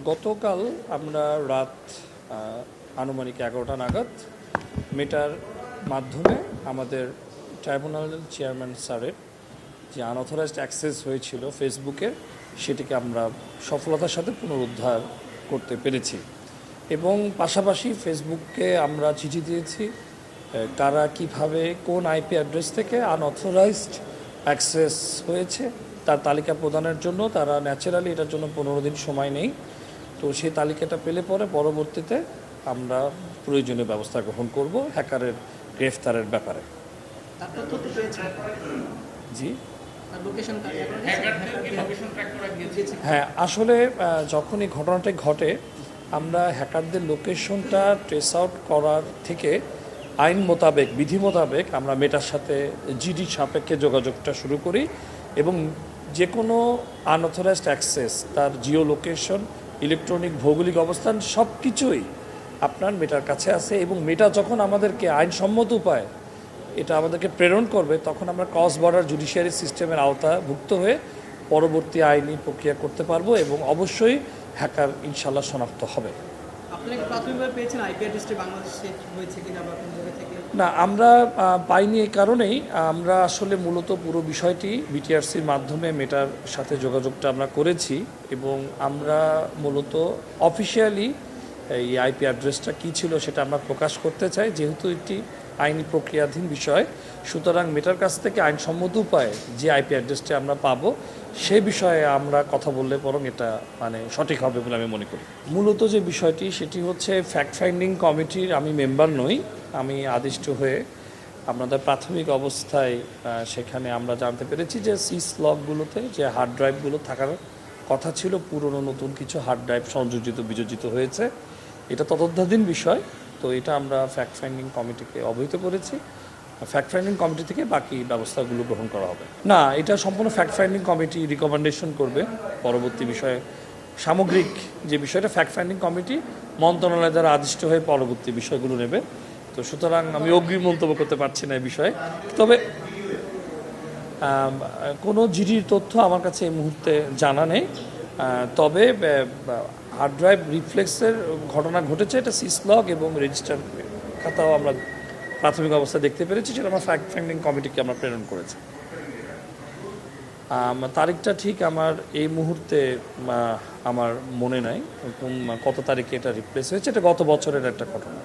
গতকাল আমরা রাত আনুমানিক 11টা নাগাদ মেটার মাধ্যমে আমাদের ট্রাইব্যুনালের চেয়ারম্যান স্যারের যে আনঅথরাইজড অ্যাক্সেস হয়েছিল ফেসবুকের, সেটিকে আমরা সফলতার সাথে পুনরুদ্ধার করতে পেরেছি। এবং পাশাপাশি ফেসবুককে আমরা চিঠি দিয়েছি কারা কিভাবে কোন আইপি অ্যাড্রেস থেকে আনঅথরাইজড অ্যাক্সেস হয়েছে তার তালিকা প্রদানের জন্য। তারা ন্যাচারালি এটার জন্য 15 দিন সময় নেই। তো সেই তালিকাটা পেলে পরে পরবর্তীতে আমরা প্রয়োজনীয় ব্যবস্থা গ্রহণ করব হ্যাকারের গ্রেফতারের ব্যাপারে। জি হ্যাঁ, আসলে যখন এই ঘটনাটা ঘটে আমরা হ্যাকারদের লোকেশনটা ট্রেস আউট করার থেকে আইন মোতাবেক বিধি মোতাবেক আমরা মেটার সাথে জিডি সাপেক্ষে যোগাযোগটা শুরু করি এবং যে কোনো আনঅথরাইজড অ্যাক্সেস তার জিও লোকেশন, ইলেকট্রনিক ভৌগোলিক অবস্থান সব কিছুই আপনার মেটার কাছে আছে। এবং মেটা যখন আমাদেরকে আইনসম্মত উপায় এটা আমাদেরকে প্রেরণ করবে তখন আমরা ক্রস বর্ডার জুডিশিয়ারি সিস্টেমের আওতাভুক্ত হয়ে পরবর্তী আইনি প্রক্রিয়া করতে পারবো এবং অবশ্যই হ্যাকার ইনশাল্লাহ শনাক্ত হবে। না, আমরা পাইনি। এই কারণেই আমরা আসলে মূলত পুরো বিষয়টি বিটিআরসির মাধ্যমে মেটার সাথে যোগাযোগটা আমরা করেছি এবং আমরা মূলত অফিসিয়ালি এই আইপি অ্যাড্রেসটা কী ছিল সেটা আমরা প্রকাশ করতে চাই, যেহেতু একটি আইনি প্রক্রিয়াধীন বিষয়। সুতরাং মেটার কাছ থেকে আইনসম্মত উপায়ে যে আইপি অ্যাড্রেসটি আমরা পাবো সে বিষয়ে আমরা কথা বললে বরং এটা সঠিক হবে বলে আমি মনে করি। মূলত যে বিষয়টি সেটি হচ্ছে ফ্যাক্ট ফাইন্ডিং কমিটির আমি মেম্বার নই। আমি আদিষ্ট হয়ে আপনাদের প্রাথমিক অবস্থায় সেখানে আমরা জানতে পেরেছি যে সিস লকগুলোতে যে হার্ড ড্রাইভগুলো থাকার কথা ছিল, পুরনো নতুন কিছু হার্ড ড্রাইভ সংযোজিত বিযোজিত হয়েছে। এটা তদন্তাধীন বিষয়। তো এটা আমরা ফ্যাক্ট ফাইন্ডিং কমিটিকে অবহিত করেছি। ফ্যাক্ট ফাইন্ডিং কমিটি থেকে বাকি ব্যবস্থাগুলো গ্রহণ করা হবে। না, এটা সম্পূর্ণ ফ্যাক্ট ফাইন্ডিং কমিটি রিকমেন্ডেশন করবে পরবর্তী বিষয়ে। সামগ্রিক যে বিষয়টা ফ্যাক্ট ফাইন্ডিং কমিটি মন্ত্রণালয় দ্বারা আদিষ্ট হয়ে পরবর্তী বিষয়গুলো নেবে। তো সুতরাং আমি অগ্রিম মন্তব্য করতে পারছি না এই বিষয়ে। তবে কোনো জিডির তথ্য আমার কাছে এই মুহূর্তে জানা নেই। তবে হার্ড ড্রাইভ রিফ্লেক্সের ঘটনা ঘটেছে, এটা সিস লগ এবং রেজিস্টার খাতাও আমরা প্রাথমিক অবস্থা দেখতে পেরেছি, সেটা আমরা ফ্যাক্ট ফাইন্ডিং কমিটিকে আমরা প্রেরণ করেছি। তারিখটা ঠিক আমার এই মুহূর্তে আমার মনে নাই কত তারিখে এটা রিপ্লেস হয়েছে। এটা গত বছরের একটা ঘটনা।